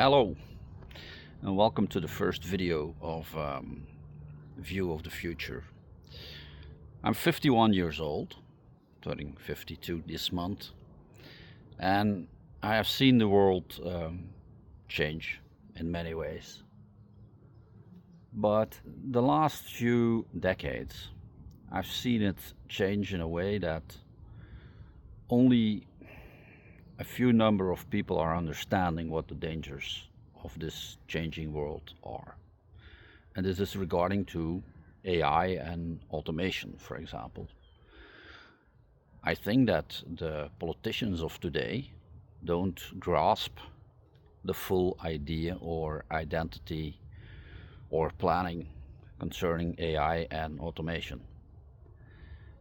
Hello and welcome to the first video of View of the Future. I'm 51 years old, turning 52 this month, and I have seen the world change in many ways. But the last few decades, I've seen it change in a way that only a few number of people are understanding what the dangers of this changing world are. And this is regarding to AI and automation, for example. I think that the politicians of today don't grasp the full idea or identity or planning concerning AI and automation.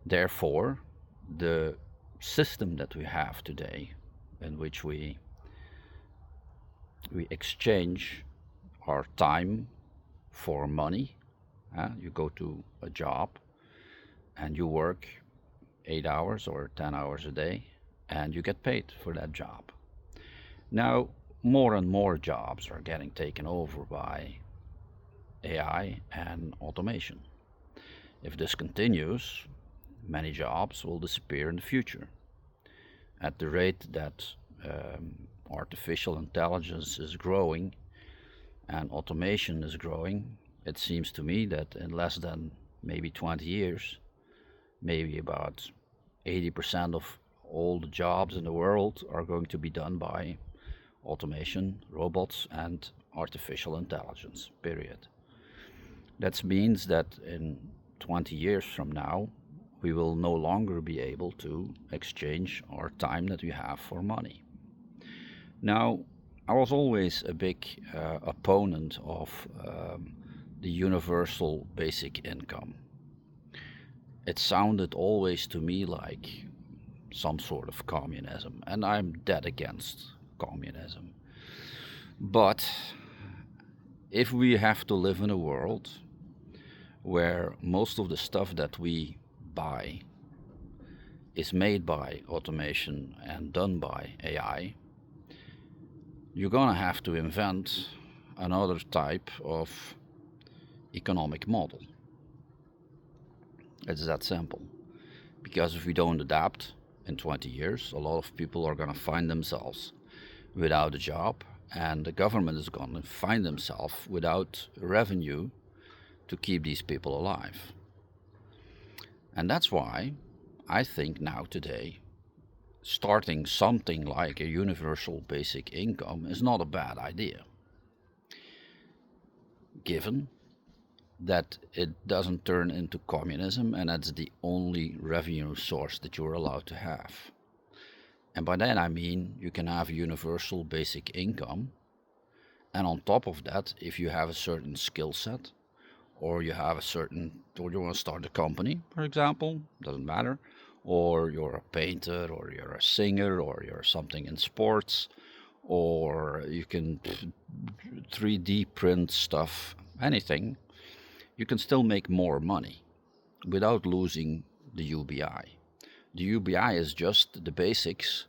Therefore, the system that we have today, in which we exchange our time for money. You go to a job and you work 8 hours or 10 hours a day and you get paid for that job. Now, more and more jobs are getting taken over by AI and automation. If this continues, many jobs will disappear in the future. At the rate that artificial intelligence is growing and automation is growing, it seems to me that in less than maybe 20 years, maybe about 80% of all the jobs in the world are going to be done by automation, robots, and artificial intelligence, period. That means that in 20 years from now, we will no longer be able to exchange our time that we have for money. Now, I was always a big opponent of the universal basic income. It sounded always to me like some sort of communism, and I'm dead against communism. But if we have to live in a world where most of the stuff that we buy is made by automation and done by AI, you're gonna have to invent another type of economic model. It's that simple. Because if we don't adapt in 20 years, a lot of people are gonna find themselves without a job, and the government is gonna find themselves without revenue to keep these people alive. And that's why I think now today, starting something like a universal basic income is not a bad idea, given that it doesn't turn into communism and that's the only revenue source that you're allowed to have. And by that I mean you can have a universal basic income, and on top of that, if you have a certain skill set, or you have a certain, or you want to start a company, for example, doesn't matter, or you're a painter, or you're a singer, or you're something in sports, or you can 3D print stuff, anything, you can still make more money without losing the UBI. The UBI is just the basics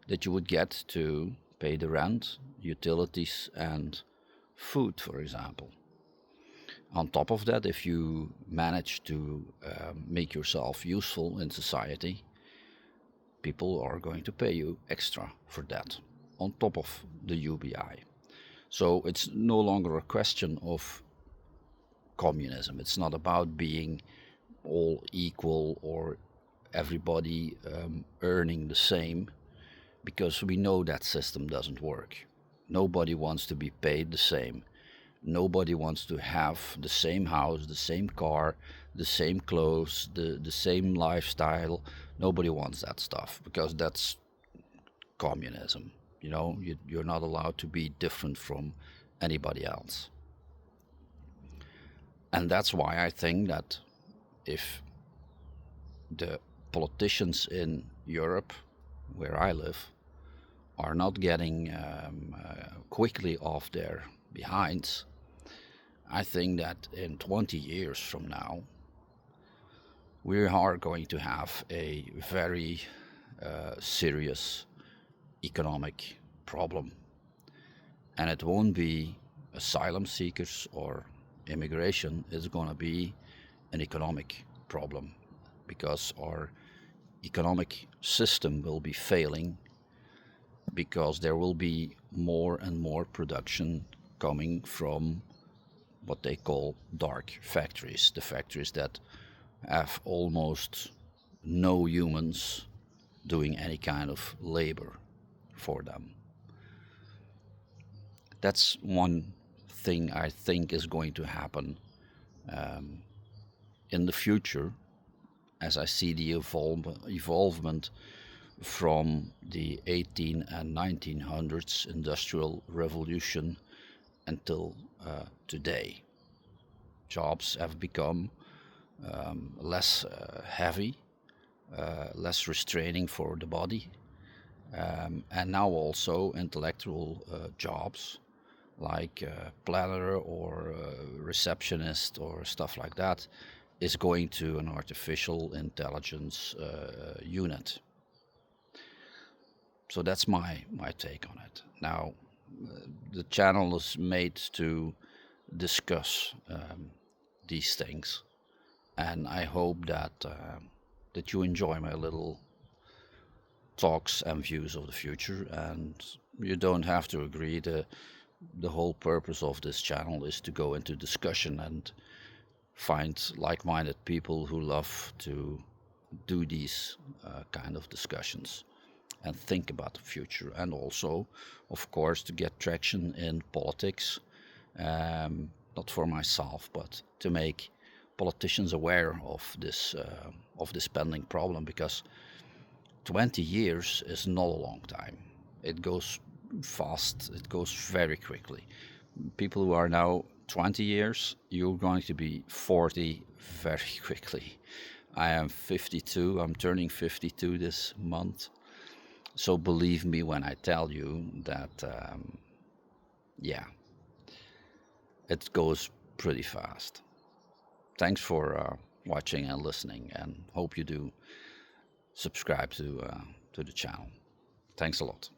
that you would get to pay the rent, utilities, and food, for example. On top of that, if you manage to make yourself useful in society, people are going to pay you extra for that, on top of the UBI. So it's no longer a question of communism. It's not about being all equal or everybody earning the same, because we know that system doesn't work. Nobody wants to be paid the same. Nobody wants to have the same house, the same car, the same clothes, the same lifestyle. Nobody wants that stuff, because that's communism. You know, you're not allowed to be different from anybody else. And that's why I think that if the politicians in Europe, where I live, are not getting quickly off their behinds, I think that in 20 years from now, we are going to have a very serious economic problem. And it won't be asylum seekers or immigration, it's going to be an economic problem because our economic system will be failing because there will be more and more production coming from what they call dark factories, the factories that have almost no humans doing any kind of labor for them. That's one thing I think is going to happen in the future as I see the evolvement from the 18 and 1900s industrial revolution until today. Jobs have become less heavy, less restraining for the body, and now also intellectual jobs like planner or receptionist or stuff like that is going to an artificial intelligence unit. So that's my take on it. Now, the channel is made to discuss these things, and I hope that you enjoy my little talks and views of the future. And you don't have to agree. The whole purpose of this channel is to go into discussion and find like-minded people who love to do these kind of discussions and think about the future, and also, of course, to get traction in politics, not for myself, but to make politicians aware of this pending problem, because 20 years is not a long time. It goes fast, it goes very quickly. People who are now 20 years, you're going to be 40 very quickly. I am 52, I'm turning 52 this month. So believe me when I tell you that, yeah, it goes pretty fast. Thanks for watching and listening, and hope you do subscribe to the channel. Thanks a lot.